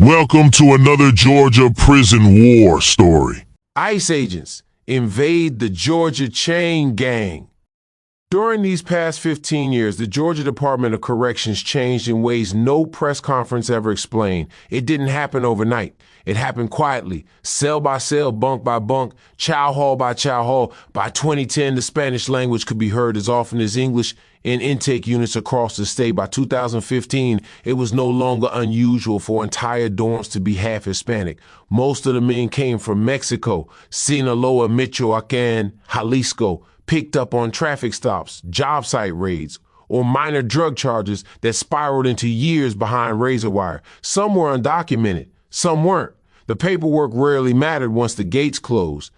Welcome to another Georgia prison war story. ICE agents invade the Georgia chain gang. During these past 15 years, the Georgia Department of Corrections changed in ways no press conference ever explained. It didn't happen overnight. It happened quietly, cell by cell, bunk by bunk, chow hall by chow hall. By 2010, the Spanish language could be heard as often as English in intake units across the state. By 2015, it was no longer unusual for entire dorms to be half Hispanic. Most of the men came from Mexico, Sinaloa, Michoacan, Jalisco, picked up on traffic stops, job site raids, or minor drug charges that spiraled into years behind razor wire. Some were undocumented, some weren't. The paperwork rarely mattered once the gates closed.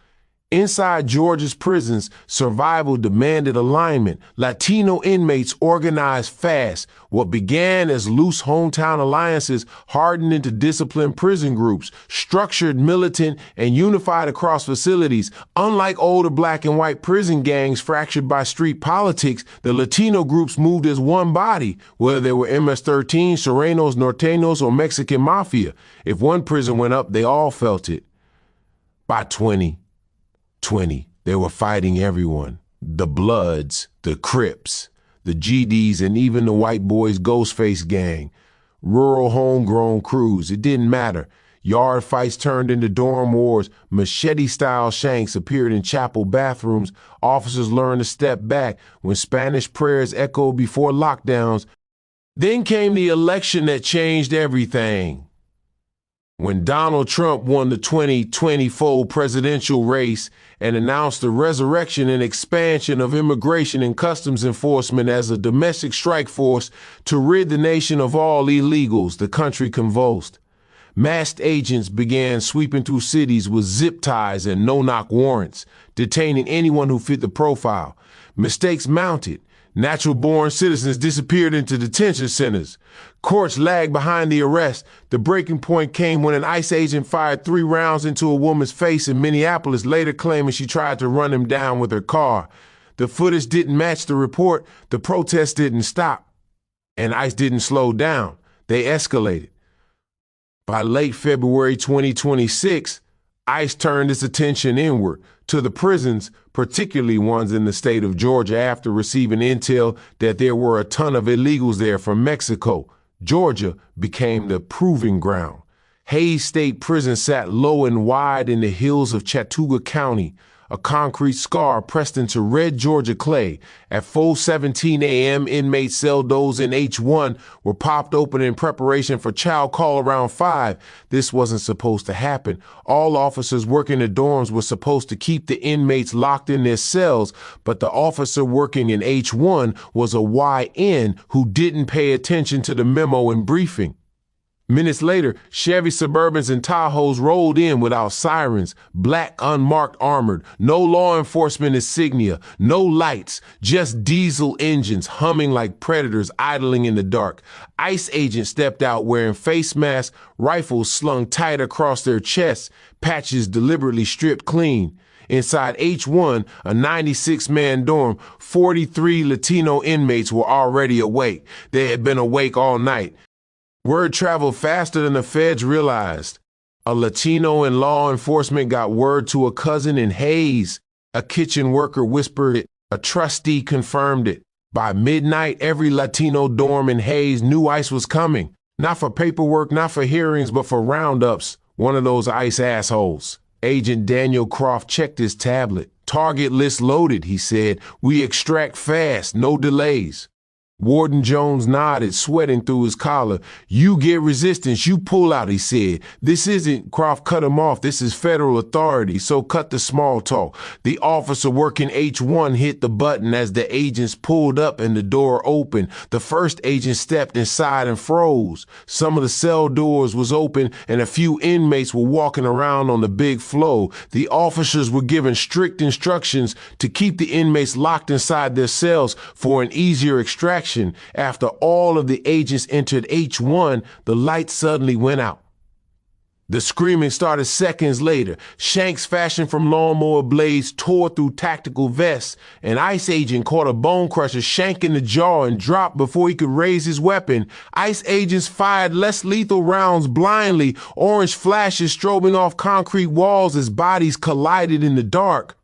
Inside Georgia's prisons, survival demanded alignment. Latino inmates organized fast. What began as loose hometown alliances hardened into disciplined prison groups, structured, militant, and unified across facilities. Unlike older black and white prison gangs fractured by street politics, the Latino groups moved as one body, whether they were MS-13, Serenos, Norteños, or Mexican Mafia. If one prison went up, they all felt it. By 20, they were fighting everyone. The Bloods, the Crips, the GDs, and even the White Boys Ghostface gang. Rural homegrown crews, it didn't matter. Yard fights turned into dorm wars. Machete-style shanks appeared in chapel bathrooms. Officers learned to step back when Spanish prayers echoed before lockdowns. Then came the election that changed everything. When Donald Trump won the 2024 presidential race and announced the resurrection and expansion of immigration and customs enforcement as a domestic strike force to rid the nation of all illegals, the country convulsed. Masked agents began sweeping through cities with zip ties and no-knock warrants, detaining anyone who fit the profile. Mistakes mounted. Natural-born citizens disappeared into detention centers. Courts lagged behind the arrest. The breaking point came when an ICE agent fired 3 rounds into a woman's face in Minneapolis, later claiming she tried to run him down with her car. The footage didn't match the report. The protest didn't stop. And ICE didn't slow down. They escalated. By late February 2026, ICE turned its attention inward to the prisons, particularly ones in the state of Georgia, after receiving intel that there were a ton of illegals there from Mexico. Georgia became the proving ground. Hayes State Prison sat low and wide in the hills of Chattooga County, a concrete scar pressed into red Georgia clay. At 4:17 a.m., inmate cell doors in H1 were popped open in preparation for chow call around 5. This wasn't supposed to happen. All officers working the dorms were supposed to keep the inmates locked in their cells, but the officer working in H1 was a YN who didn't pay attention to the memo and briefing. Minutes later, Chevy Suburbans and Tahoes rolled in without sirens, black, unmarked, armored, no law enforcement insignia, no lights, just diesel engines humming like predators idling in the dark. ICE agents stepped out wearing face masks, rifles slung tight across their chests, patches deliberately stripped clean. Inside H1, a 96-man dorm, 43 Latino inmates were already awake. They had been awake all night. Word traveled faster than the feds realized. A Latino in law enforcement got word to a cousin in Hayes. A kitchen worker whispered it. A trustee confirmed it. By midnight, every Latino dorm in Hayes knew ICE was coming. Not for paperwork, not for hearings, but for roundups. One of those ICE assholes. Agent Daniel Croft checked his tablet. Target list loaded, he said. We extract fast, no delays. Warden Jones nodded, sweating through his collar. You get resistance, you pull out, he said. This isn't, Croft cut him off, this is federal authority, so cut the small talk. The officer working H1 hit the button as the agents pulled up and the door opened. The first agent stepped inside and froze. Some of the cell doors was open and a few inmates were walking around on the big floor. The officers were given strict instructions to keep the inmates locked inside their cells for an easier extraction. After all of the agents entered H1, the lights suddenly went out. The screaming started seconds later. Shanks fashioned from lawnmower blades tore through tactical vests. An ICE agent caught a bone crusher Shank in the jaw and dropped before he could raise his weapon. ICE agents fired less lethal rounds blindly, orange flashes strobing off concrete walls as bodies collided in the dark.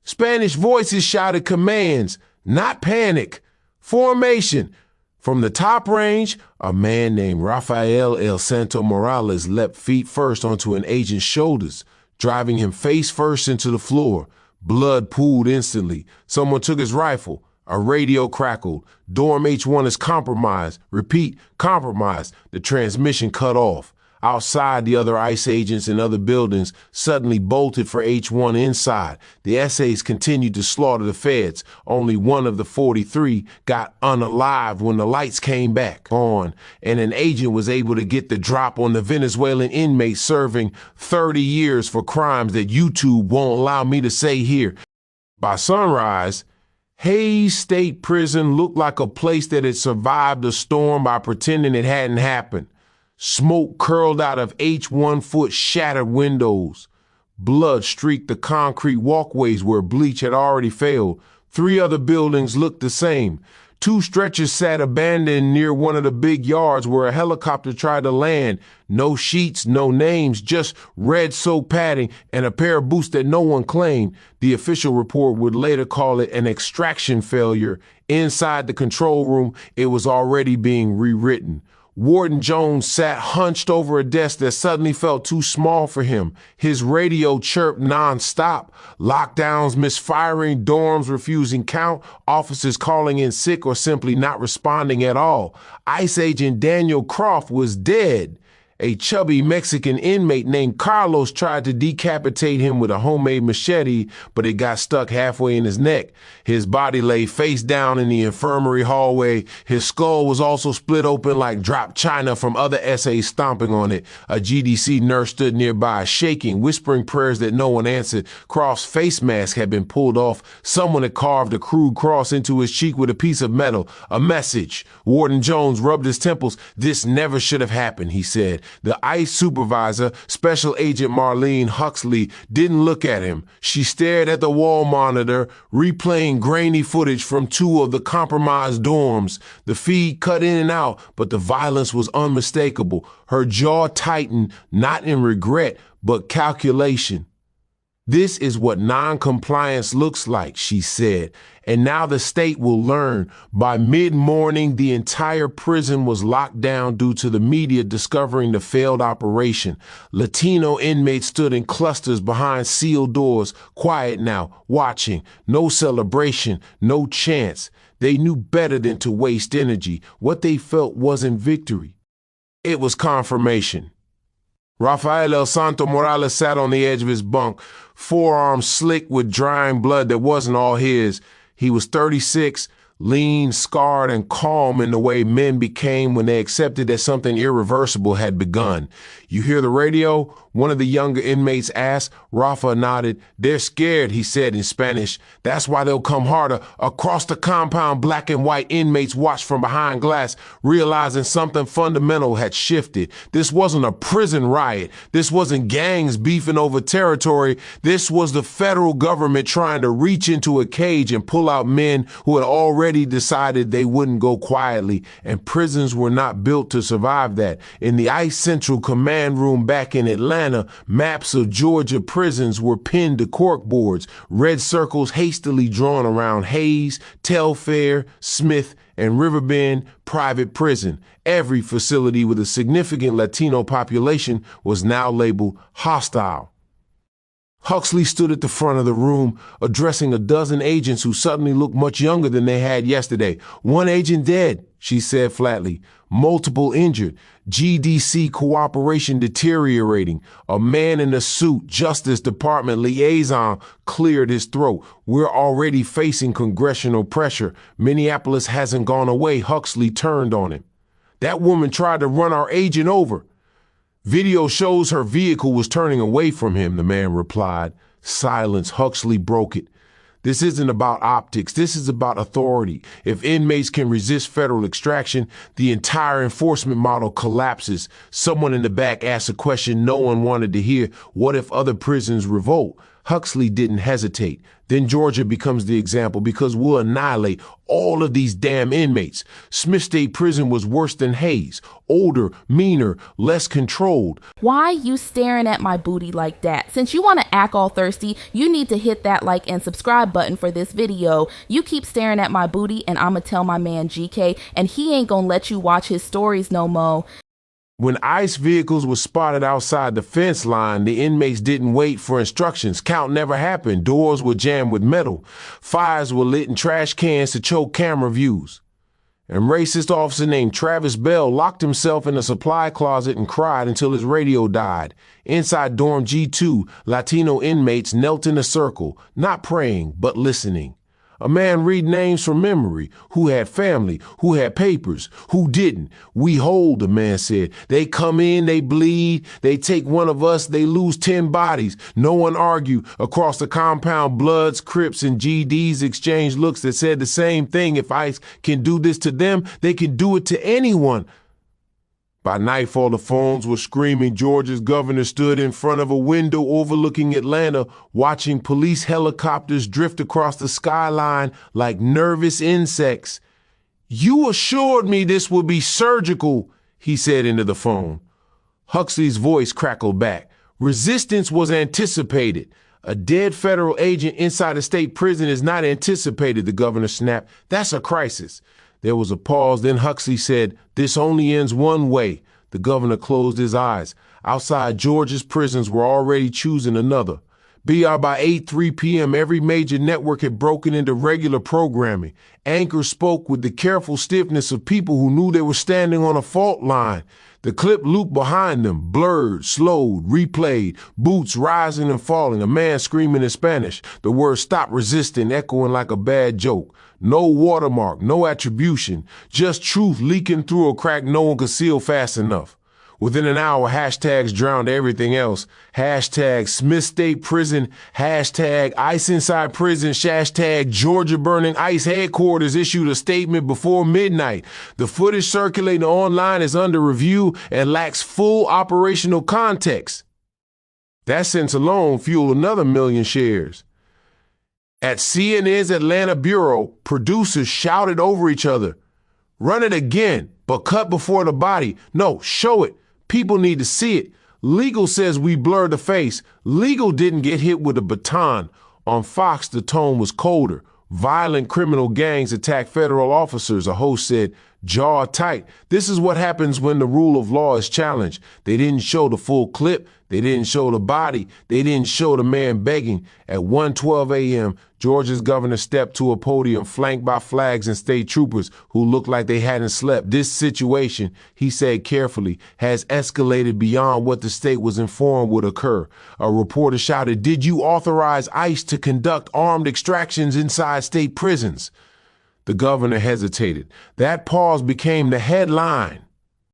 Spanish voices shouted commands, not panic. Formation. From the top range, a man named Rafael El Santo Morales leapt feet first onto an agent's shoulders, driving him face first into the floor. Blood pooled instantly. Someone took his rifle. A radio crackled. Dorm H1 is compromised. Repeat, compromised. The transmission cut off. Outside, the other ICE agents in other buildings suddenly bolted for H1 inside. The essays continued to slaughter the feds. Only one of the 43 got unalived when the lights came back on, and an agent was able to get the drop on the Venezuelan inmate serving 30 years for crimes that YouTube won't allow me to say here. By sunrise, Hayes State Prison looked like a place that had survived a storm by pretending it hadn't happened. Smoke curled out of H1-foot shattered windows. Blood streaked the concrete walkways where bleach had already failed. 3 other buildings looked the same. 2 stretchers sat abandoned near one of the big yards where a helicopter tried to land. No sheets, no names, just red soap padding and a pair of boots that no one claimed. The official report would later call it an extraction failure. Inside the control room, it was already being rewritten. Warden Jones sat hunched over a desk that suddenly felt too small for him. His radio chirped nonstop. Lockdowns misfiring, dorms refusing count, officers calling in sick or simply not responding at all. ICE agent Daniel Croft was dead. A chubby Mexican inmate named Carlos tried to decapitate him with a homemade machete, but it got stuck halfway in his neck. His body lay face down in the infirmary hallway. His skull was also split open like dropped china from other essays stomping on it. A GDC nurse stood nearby, shaking, whispering prayers that no one answered. Croft's face mask had been pulled off. Someone had carved a crude cross into his cheek with a piece of metal. A message. Warden Jones rubbed his temples. "This never should have happened," he said. The ICE supervisor, Special Agent Marlene Huxley, didn't look at him. She stared at the wall monitor, replaying grainy footage from 2 of the compromised dorms. The feed cut in and out, but the violence was unmistakable. Her jaw tightened, not in regret, but calculation. "This is what non-compliance looks like," she said, "and now the state will learn." By mid-morning, the entire prison was locked down due to the media discovering the failed operation. Latino inmates stood in clusters behind sealed doors, quiet now, watching. No celebration, no chance. They knew better than to waste energy. What they felt wasn't victory. It was confirmation. Rafael El Santo Morales sat on the edge of his bunk, forearms slick with drying blood that wasn't all his. He was 36, lean, scarred, and calm in the way men became when they accepted that something irreversible had begun. "You hear the radio?" one of the younger inmates asked. Rafa nodded. "They're scared," he said in Spanish. "That's why they'll come harder." Across the compound, black and white inmates watched from behind glass, realizing something fundamental had shifted. This wasn't a prison riot. This wasn't gangs beefing over territory. This was the federal government trying to reach into a cage and pull out men who had already decided they wouldn't go quietly, and prisons were not built to survive that. In the ICE Central Command Room back in Atlanta, maps of Georgia prisons were pinned to corkboards, red circles hastily drawn around Hayes, Telfair, Smith, and Riverbend Private Prison. Every facility with a significant Latino population was now labeled hostile. Huxley stood at the front of the room, addressing a dozen agents who suddenly looked much younger than they had yesterday. "One agent dead," she said flatly. "Multiple injured. GDC cooperation deteriorating." A man in a suit, Justice Department liaison, cleared his throat. "We're already facing congressional pressure. Minneapolis hasn't gone away." Huxley turned on him. "That woman tried to run our agent over." "Video shows her vehicle was turning away from him," the man replied. Silence. Huxley broke it. This isn't about optics. This is about authority. If inmates can resist federal extraction, the entire enforcement model collapses. Someone in the back asks a question no one wanted to hear. What if other prisons revolt? Huxley didn't hesitate. Then Georgia becomes the example because we'll annihilate all of these damn inmates. Smith State Prison was worse than Hayes. Older, meaner, less controlled. Why you staring at my booty like that? Since you want to act all thirsty, you need to hit that like and subscribe button for this video. You keep staring at my booty and I'ma tell my man GK and he ain't gonna let you watch his stories no more. When ICE vehicles were spotted outside the fence line, the inmates didn't wait for instructions. Count never happened. Doors were jammed with metal. Fires were lit in trash cans to choke camera views. An racist officer named Travis Bell locked himself in a supply closet and cried until his radio died. Inside dorm G2, Latino inmates knelt in a circle, not praying, but listening. A man read names from memory, who had family, who had papers, who didn't. We hold, the man said. They come in, they bleed, they take one of us, they lose 10 bodies. No one argued. Across the compound, Bloods, Crips, and GDs exchanged looks that said the same thing. If ICE can do this to them, they can do it to anyone. By nightfall, the phones were screaming. Georgia's governor stood in front of a window overlooking Atlanta, watching police helicopters drift across the skyline like nervous insects. "You assured me this would be surgical," he said into the phone. Huxley's voice crackled back. "Resistance was anticipated. A dead federal agent inside a state prison is not anticipated," the governor snapped. "That's a crisis." There was a pause. Then Huxley said, "This only ends one way." The governor closed his eyes. Outside Georgia's prisons were already choosing another. By 3 p.m., every major network had broken into regular programming. Anchors spoke with the careful stiffness of people who knew they were standing on a fault line. The clip looped behind them, blurred, slowed, replayed, boots rising and falling, a man screaming in Spanish, the word "stop resisting" echoing like a bad joke. No watermark, no attribution, just truth leaking through a crack no one could seal fast enough. Within an hour, hashtags drowned everything else. Hashtag Smith State Prison, hashtag ICE Inside Prison, hashtag Georgia Burning ICE Headquarters issued a statement before midnight. The footage circulating online is under review and lacks full operational context. That sentence alone fueled another 1 million shares. At CNN's Atlanta bureau, producers shouted over each other, "Run it again, but cut before the body. No, show it. People need to see it." Legal says we blurred the face. Legal didn't get hit with a baton. On Fox, the tone was colder. Violent criminal gangs attack federal officers, a host said. Jaw tight. This is what happens when the rule of law is challenged. They didn't show the full clip. They didn't show the body. They didn't show the man begging. At 1:12 a.m., Georgia's governor stepped to a podium flanked by flags and state troopers who looked like they hadn't slept. This situation, he said carefully, has escalated beyond what the state was informed would occur. A reporter shouted, "Did you authorize ICE to conduct armed extractions inside state prisons?" The governor hesitated. That pause became the headline.